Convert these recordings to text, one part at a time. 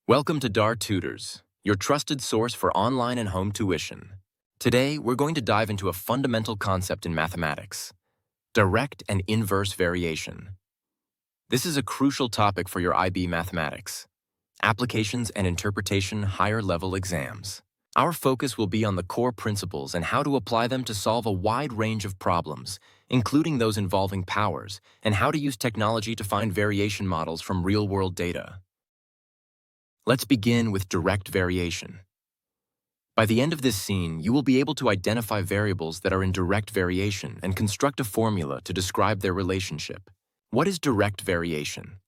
Welcome to DAR Tutors, your trusted source for online and home tuition. Today, we're going to dive into a fundamental concept in mathematics: direct and inverse variation. This is a crucial topic for your IB mathematics, applications and interpretation higher-level exams. Our focus will be on the core principles and how to apply them to solve a wide range of problems, including those involving powers, and how to use technology to find variation models from real-world data. Let's begin with direct variation. By the end of this scene, you will be able to identify variables that are in direct variation and construct a formula to describe their relationship. What is direct variation?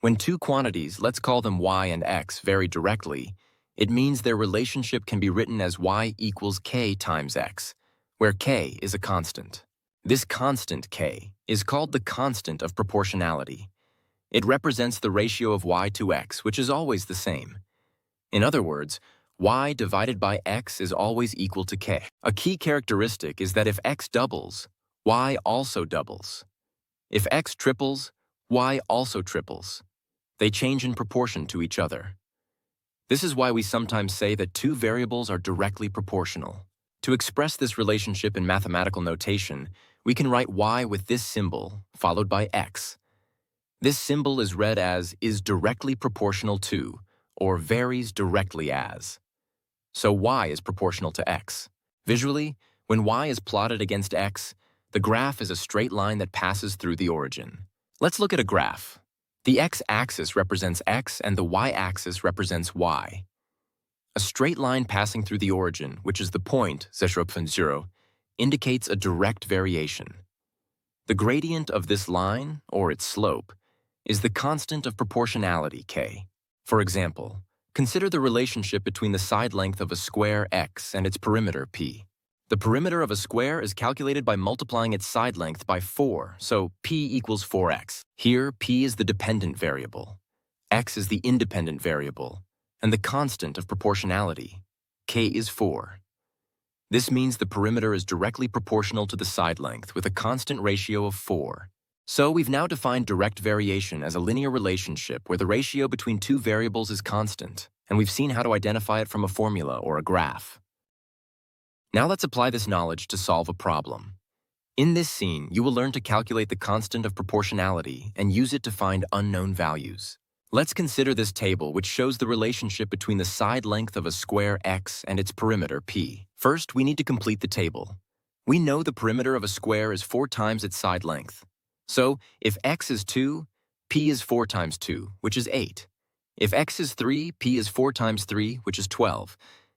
When two quantities, let's call them y and x, vary directly, it means their relationship can be written as y equals k times x, where k is a constant. This constant k is called the constant of proportionality. It represents the ratio of y to x, which is always the same. In other words, y divided by x is always equal to k. A key characteristic is that if x doubles, y also doubles. If x triples, y also triples. They change in proportion to each other. This is why we sometimes say that two variables are directly proportional. To express this relationship in mathematical notation, we can write y with this symbol, followed by x. This symbol is read as is directly proportional to, or varies directly as. So y is proportional to x. Visually, when y is plotted against x, the graph is a straight line that passes through the origin. Let's look at a graph. The x-axis represents x and the y-axis represents y. A straight line passing through the origin, which is the point, 0, indicates a direct variation. The gradient of this line, or its slope, is the constant of proportionality, k. For example, consider the relationship between the side length of a square x and its perimeter p. The perimeter of a square is calculated by multiplying its side length by 4, so p equals 4x. Here, p is the dependent variable, x is the independent variable, and the constant of proportionality, k is 4. This means the perimeter is directly proportional to the side length with a constant ratio of 4. So we've now defined direct variation as a linear relationship where the ratio between two variables is constant, and we've seen how to identify it from a formula or a graph. Now let's apply this knowledge to solve a problem. In this scene, you will learn to calculate the constant of proportionality and use it to find unknown values. Let's consider this table, which shows the relationship between the side length of a square x and its perimeter p. First, we need to complete the table. We know the perimeter of a square is 4 times its side length. So, if x is 2, p is 4 times 2, which is 8. If x is 3, p is 4 times 3, which is 12.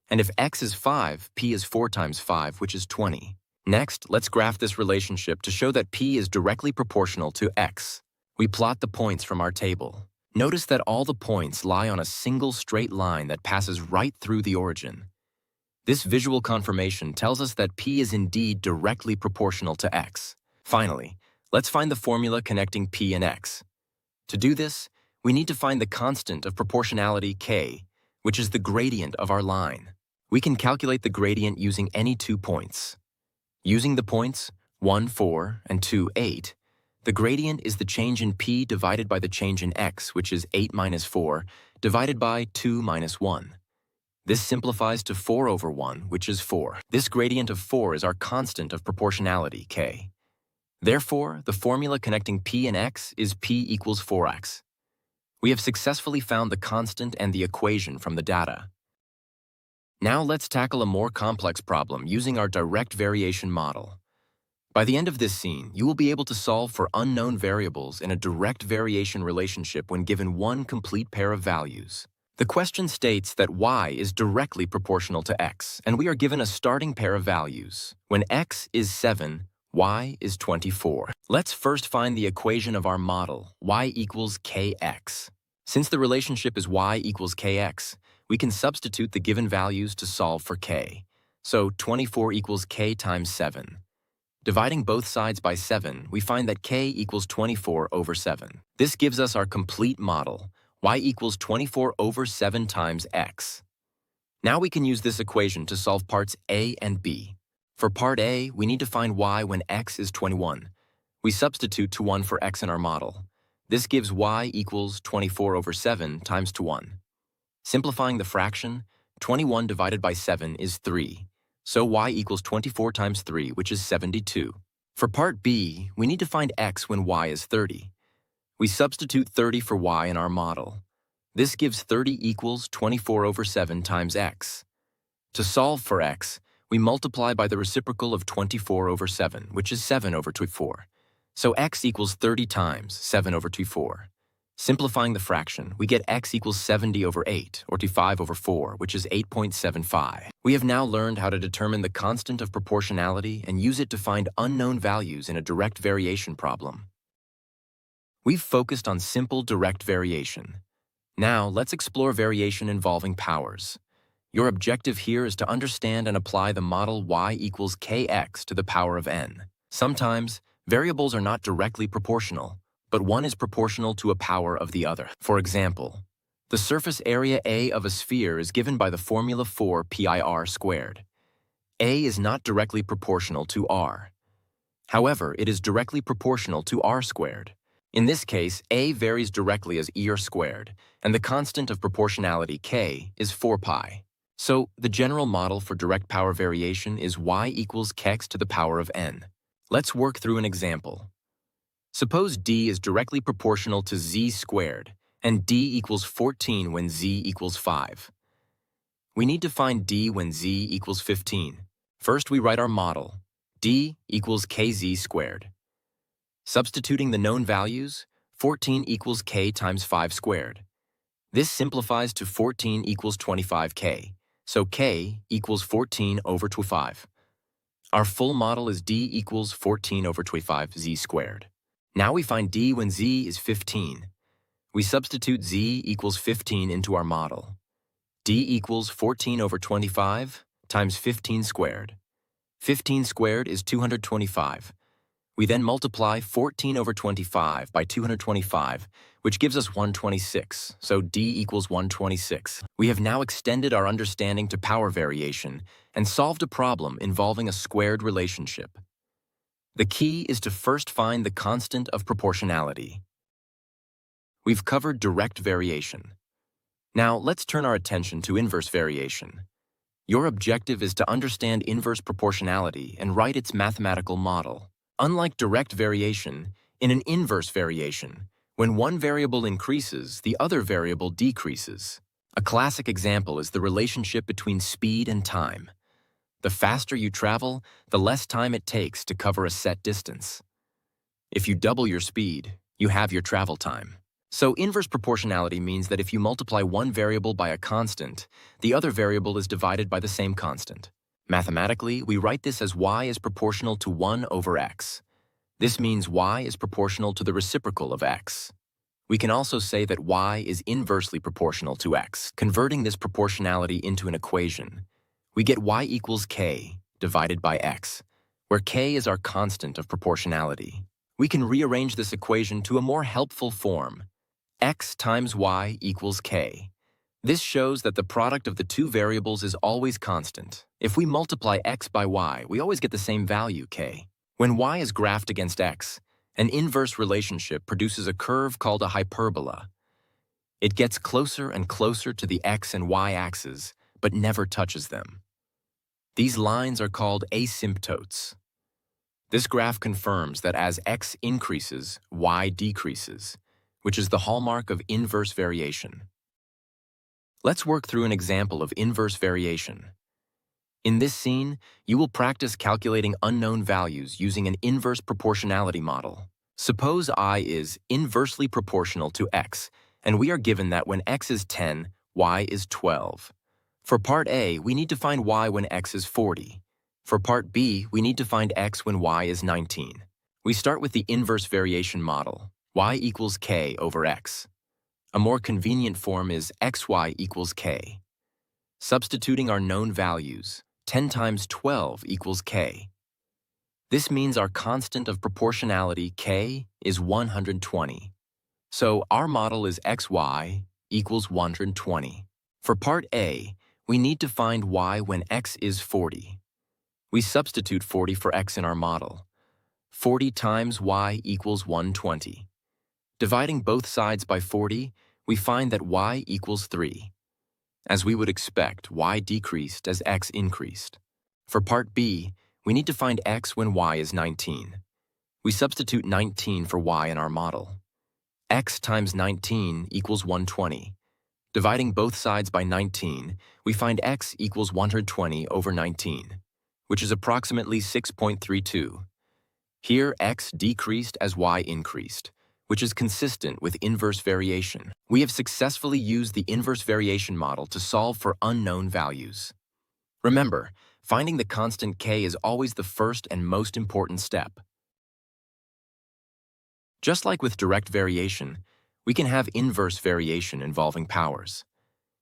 And if x is 5, p is 4 times 5, which is 20. Next, let's graph this relationship to show that p is directly proportional to x. We plot the points from our table. Notice that all the points lie on a single straight line that passes right through the origin. This visual confirmation tells us that p is indeed directly proportional to x. Finally, let's find the formula connecting p and x. To do this, we need to find the constant of proportionality k, which is the gradient of our line. We can calculate the gradient using any 2 points. Using the points 1, 4, and 2, 8, the gradient is the change in p divided by the change in x, which is 8 minus 4, divided by 2 minus 1. This simplifies to 4 over 1, which is 4. This gradient of 4 is our constant of proportionality, k. Therefore, the formula connecting p and x is p equals 4x. We have successfully found the constant and the equation from the data. Now let's tackle a more complex problem using our direct variation model. By the end of this scene, you will be able to solve for unknown variables in a direct variation relationship when given one complete pair of values. The question states that y is directly proportional to x, and we are given a starting pair of values. When x is 7, y is 24. Let's first find the equation of our model, y equals kx. Since the relationship is y equals kx, we can substitute the given values to solve for k. So 24 equals k times 7. Dividing both sides by 7, we find that k equals 24 over 7. This gives us our complete model, y equals 24 over 7 times x. Now we can use this equation to solve parts a and b. For part a, we need to find y when x is 21. We substitute to 1 for x in our model. This gives y equals 24 over 7 times to 1. Simplifying the fraction, 21 divided by 7 is 3, so y equals 24 times 3, which is 72. For part B, we need to find x when y is 30. We substitute 30 for y in our model. This gives 30 equals 24 over 7 times x. To solve for x, we multiply by the reciprocal of 24 over 7, which is 7 over 24. So x equals 30 times 7 over 24. Simplifying the fraction, we get x equals 70 over 8, or 25 over 4, which is 8.75. We have now learned how to determine the constant of proportionality and use it to find unknown values in a direct variation problem. We've focused on simple direct variation. Now, let's explore variation involving powers. Your objective here is to understand and apply the model y equals kx to the power of n. Sometimes, variables are not directly proportional, but one is proportional to a power of the other. For example, the surface area A of a sphere is given by the formula 4 pi_r squared. A is not directly proportional to r. However, it is directly proportional to r squared. In this case, A varies directly as r squared, and the constant of proportionality k is 4 pi. So, the general model for direct power variation is y equals kx to the power of n. Let's work through an example. Suppose d is directly proportional to z squared, and d equals 14 when z equals 5. We need to find d when z equals 15. First, we write our model. D equals kz squared. Substituting the known values, 14 equals k times 5 squared. This simplifies to 14 equals 25k, so k equals 14 over 25. Our full model is d equals 14 over 25 z squared. Now we find d when z is 15. We substitute z equals 15 into our model. D equals 14 over 25 times 15 squared. 15 squared is 225. We then multiply 14 over 25 by 225, which gives us 126, so d equals 126. We have now extended our understanding to power variation and solved a problem involving a squared relationship. The key is to first find the constant of proportionality. We've covered direct variation. Now, let's turn our attention to inverse variation. Your objective is to understand inverse proportionality and write its mathematical model. Unlike direct variation, in an inverse variation, when one variable increases, the other variable decreases. A classic example is the relationship between speed and time. The faster you travel, the less time it takes to cover a set distance. If you double your speed, you have your travel time. So inverse proportionality means that if you multiply one variable by a constant, the other variable is divided by the same constant. Mathematically, we write this as y is proportional to 1 over x. This means y is proportional to the reciprocal of x. We can also say that y is inversely proportional to x. Converting this proportionality into an equation, we get y equals k divided by x, where k is our constant of proportionality. We can rearrange this equation to a more helpful form. X times y equals k. This shows that the product of the two variables is always constant. If we multiply x by y, we always get the same value, k. When y is graphed against x, an inverse relationship produces a curve called a hyperbola. It gets closer and closer to the x and y axes, but never touches them. These lines are called asymptotes. This graph confirms that as x increases, y decreases, which is the hallmark of inverse variation. Let's work through an example of inverse variation. In this scene, you will practice calculating unknown values using an inverse proportionality model. Suppose I is inversely proportional to x, and we are given that when x is 10, y is 12. For part A, we need to find y when x is 40. For part B, we need to find x when y is 19. We start with the inverse variation model, y equals k over x. A more convenient form is xy equals k. Substituting our known values, 10 times 12 equals k. This means our constant of proportionality, k, is 120. So our model is xy equals 120. For part A, we need to find y when x is 40. We substitute 40 for x in our model. 40 times y equals 120. Dividing both sides by 40, we find that y equals 3. As we would expect, y decreased as x increased. For part B, we need to find x when y is 19. We substitute 19 for y in our model. X times 19 equals 120. Dividing both sides by 19, we find x equals 120 over 19, which is approximately 6.32. Here, x decreased as y increased, which is consistent with inverse variation. We have successfully used the inverse variation model to solve for unknown values. Remember, finding the constant k is always the first and most important step. Just like with direct variation, we can have inverse variation involving powers.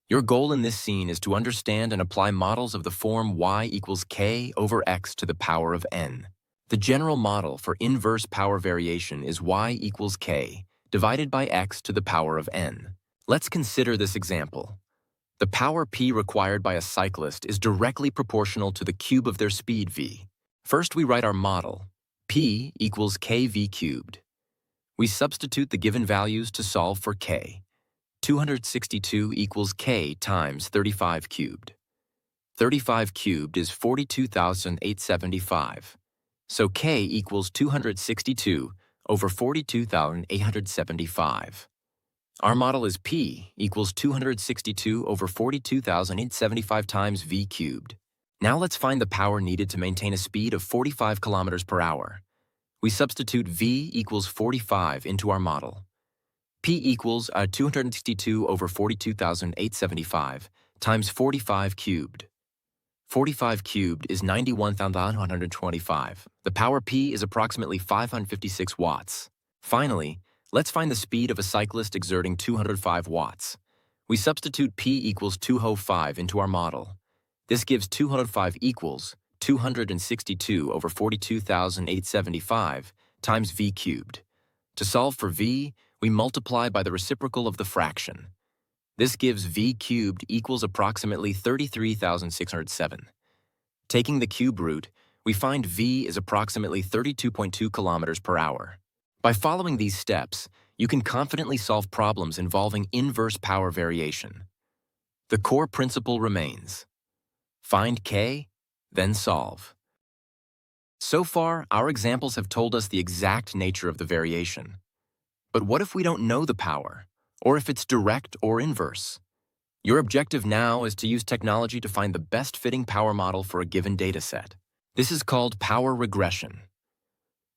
Your goal in this scene is to understand and apply models of the form y equals k over x to the power of n. The general model for inverse power variation is y equals k divided by x to the power of n. Let's consider this example. The power p required by a cyclist is directly proportional to the cube of their speed v. First, we write our model. P equals kv cubed. We substitute the given values to solve for k. 262 equals k times 35 cubed. 35 cubed is 42,875. So k equals 262 over 42,875. Our model is p equals 262 over 42,875 times v cubed. Now let's find the power needed to maintain a speed of 45 kilometers per hour. We substitute v equals 45 into our model. P equals 262 over 42,875 times 45 cubed. 45 cubed is 91,125. The power P is approximately 556 watts. Finally, let's find the speed of a cyclist exerting 205 watts. We substitute P equals 205 into our model. This gives 205 equals 262 over 42,875 times v cubed. To solve for v, we multiply by the reciprocal of the fraction. This gives v cubed equals approximately 33,607. Taking the cube root, we find v is approximately 32.2 kilometers per hour. By following these steps, you can confidently solve problems involving inverse power variation. The core principle remains. Find k, then solve. So far, our examples have told us the exact nature of the variation. But what if we don't know the power, or if it's direct or inverse? Your objective now is to use technology to find the best fitting power model for a given dataset. This is called power regression.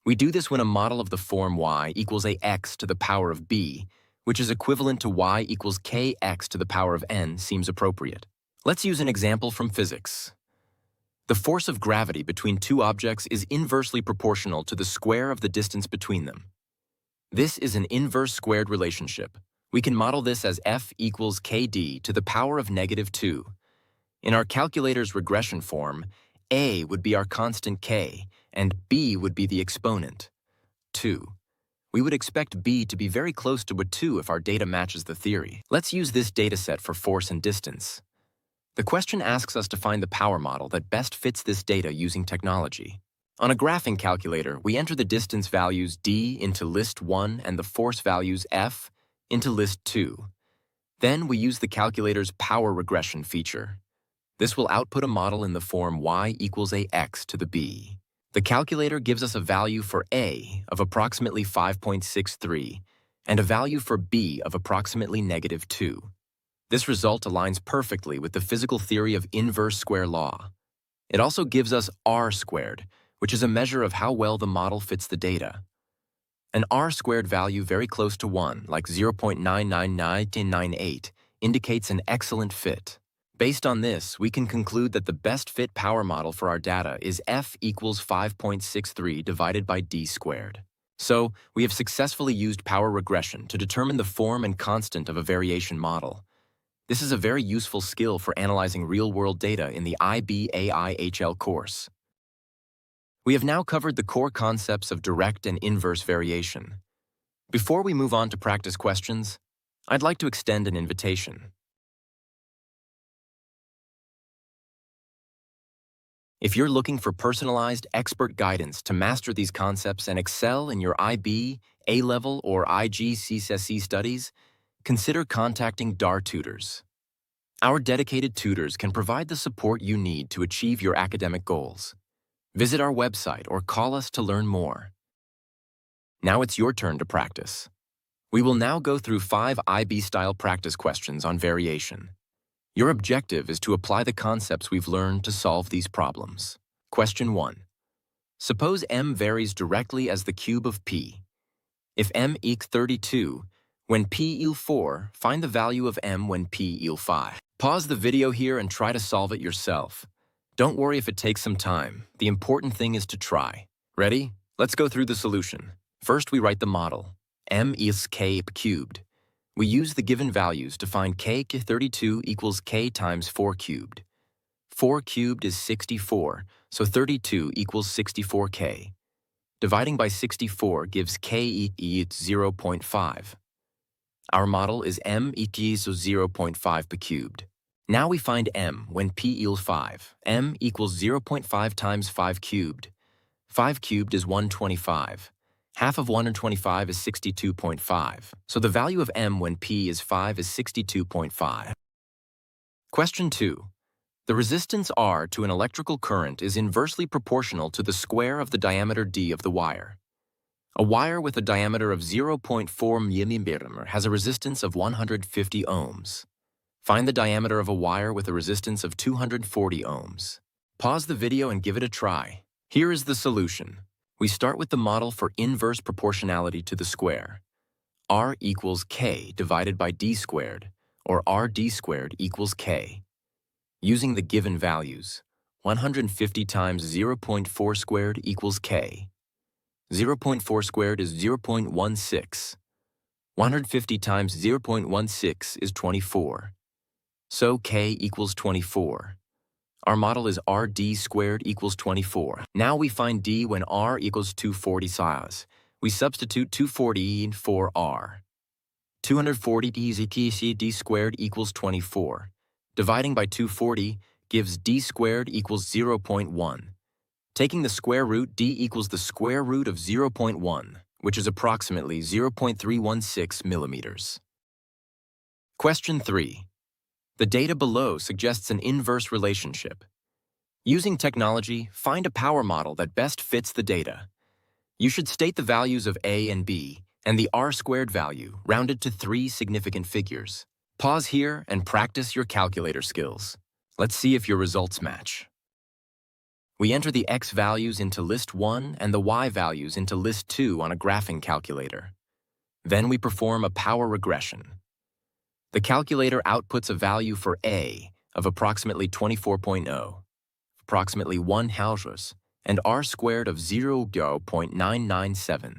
We do this when a model of the form y equals ax to the power of b, which is equivalent to y equals kx to the power of n, seems appropriate. Let's use an example from physics. The force of gravity between two objects is inversely proportional to the square of the distance between them. This is an inverse squared relationship. We can model this as F equals kd to the power of -2. In our calculator's regression form, a would be our constant k, and b would be the exponent, 2. We would expect b to be very close to a 2 if our data matches the theory. Let's use this dataset for force and distance. The question asks us to find the power model that best fits this data using technology. On a graphing calculator, we enter the distance values d into list 1 and the force values f into list 2. Then we use the calculator's power regression feature. This will output a model in the form y equals ax to the b. The calculator gives us a value for a of approximately 5.63 and a value for b of approximately -2. This result aligns perfectly with the physical theory of inverse square law. It also gives us r squared, which is a measure of how well the model fits the data. An r squared value very close to 1, like 0.99998, indicates an excellent fit. Based on this, we can conclude that the best fit power model for our data is F equals 5.63 divided by d squared. So, we have successfully used power regression to determine the form and constant of a variation model. This is a very useful skill for analyzing real-world data in the IB/AI/HL course. We have now covered the core concepts of direct and inverse variation. Before we move on to practice questions, I'd like to extend an invitation. If you're looking for personalized, expert guidance to master these concepts and excel in your IB, A-Level, or IG CSSE studies, consider contacting DAR Tutors. Our dedicated tutors can provide the support you need to achieve your academic goals. Visit our website or call us to learn more. Now it's your turn to practice. We will now go through 5 IB-style practice questions on variation. Your objective is to apply the concepts we've learned to solve these problems. Question 1. Suppose m varies directly as the cube of p. If m equals 32, when p equals 4, find the value of m when p equals 5. Pause the video here and try to solve it yourself. Don't worry if it takes some time. The important thing is to try. Ready? Let's go through the solution. First, we write the model. M is k cubed. We use the given values to find k 32 equals k times 4 cubed. 4 cubed is 64, so 32 equals 64k. Dividing by 64 gives k equals 0.5. Our model is m equals 0.5 p cubed. Now we find m when p equals 5. M equals 0.5 times 5 cubed. 5 cubed is 125. Half of 125 is 62.5. So the value of m when p is 5 is 62.5. Question 2. The resistance R to an electrical current is inversely proportional to the square of the diameter d of the wire. A wire with a diameter of 0.4 mm has a resistance of 150 ohms. Find the diameter of a wire with a resistance of 240 ohms. Pause the video and give it a try. Here is the solution. We start with the model for inverse proportionality to the square. R equals k divided by d squared, or rd squared equals k. Using the given values, 150 times 0.4 squared equals k. 0.4 squared is 0.16. 150 times 0.16 is 24. So k equals 24. Our model is rd squared equals 24. Now we find d when r equals 240 size. We substitute 240 in for r. 240 d squared equals 24. Dividing by 240 gives d squared equals 0.1. Taking the square root, d equals the square root of 0.1, which is approximately 0.316 millimeters. Question 3. The data below suggests an inverse relationship. Using technology, find a power model that best fits the data. You should state the values of A and B and the R squared value rounded to 3 significant figures. Pause here and practice your calculator skills. Let's see if your results match. We enter the X values into list 1 and the Y values into list 2 on a graphing calculator. Then we perform a power regression. The calculator outputs a value for A of approximately 24.0, approximately 1 Joules, and R squared of 0.997.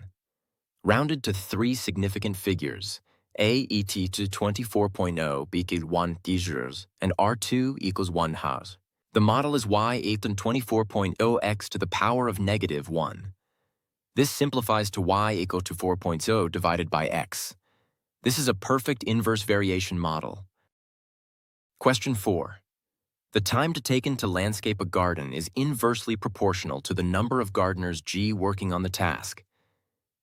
Rounded to 3 significant figures, A et to 24.0 equals 1 Joules, and R2 equals 1 Joules. The model is y equals 24.0x to the power of negative 1. This simplifies to y equal to 4.0 divided by x. This is a perfect inverse variation model. Question 4. The time taken to landscape a garden is inversely proportional to the number of gardeners G working on the task.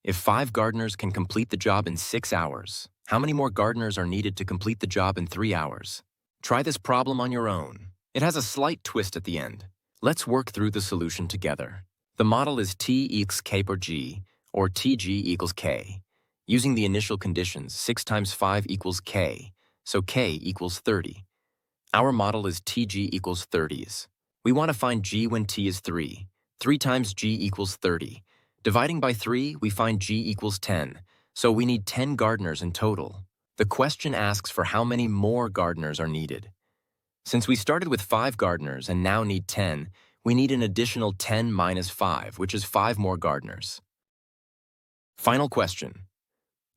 If 5 gardeners can complete the job in 6 hours, how many more gardeners are needed to complete the job in 3 hours? Try this problem on your own. It has a slight twist at the end. Let's work through the solution together. The model is T equals K per G, or Tg equals K. Using the initial conditions, 6 times 5 equals K, so K equals 30. Our model is Tg equals 30s. We want to find G when T is 3. 3 times G equals 30. Dividing by 3, we find G equals 10, so we need 10 gardeners in total. The question asks for how many more gardeners are needed. Since we started with 5 gardeners and now need 10, we need an additional 10 minus 5, which is 5 more gardeners. Final question.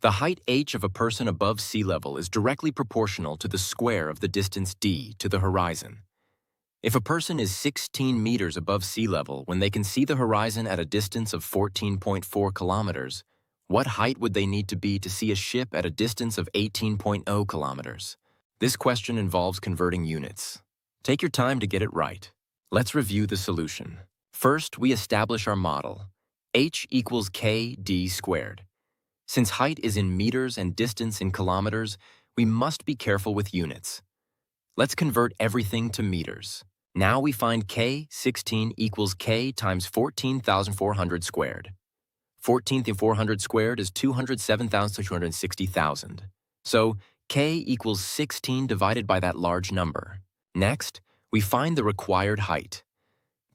The height h of a person above sea level is directly proportional to the square of the distance d to the horizon. If a person is 16 meters above sea level when they can see the horizon at a distance of 14.4 kilometers, what height would they need to be to see a ship at a distance of 18.0 kilometers? This question involves converting units. Take your time to get it right. Let's review the solution. First, we establish our model. H equals kd squared. Since height is in meters and distance in kilometers, we must be careful with units. Let's convert everything to meters. Now we find K16 equals K times 14,400 squared. 14,400 squared is 207,260,000. So K equals 16 divided by that large number. Next, we find the required height.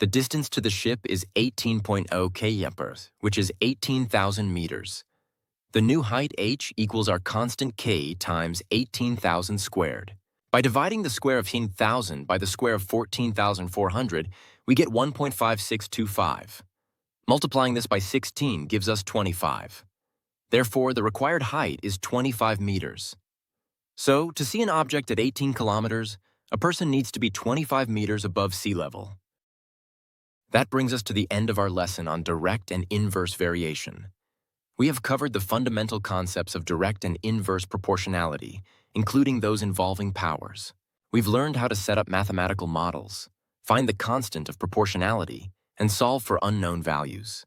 The distance to the ship is 18.0 km, which is 18,000 meters. The new height h equals our constant k times 18,000 squared. By dividing the square of 18,000 by the square of 14,400, we get 1.5625. Multiplying this by 16 gives us 25. Therefore, the required height is 25 meters. So, to see an object at 18 kilometers, a person needs to be 25 meters above sea level. That brings us to the end of our lesson on direct and inverse variation. We have covered the fundamental concepts of direct and inverse proportionality, including those involving powers. We've learned how to set up mathematical models, find the constant of proportionality, and solve for unknown values.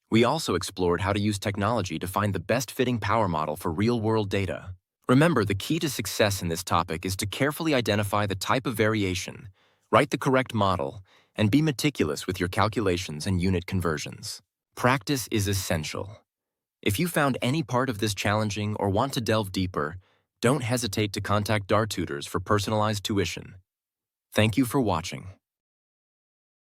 We also explored how to use technology to find the best fitting power model for real-world data. Remember, the key to success in this topic is to carefully identify the type of variation, write the correct model, and be meticulous with your calculations and unit conversions. Practice is essential. If you found any part of this challenging or want to delve deeper, don't hesitate to contact DAR Tutors for personalized tuition. Thank you for watching.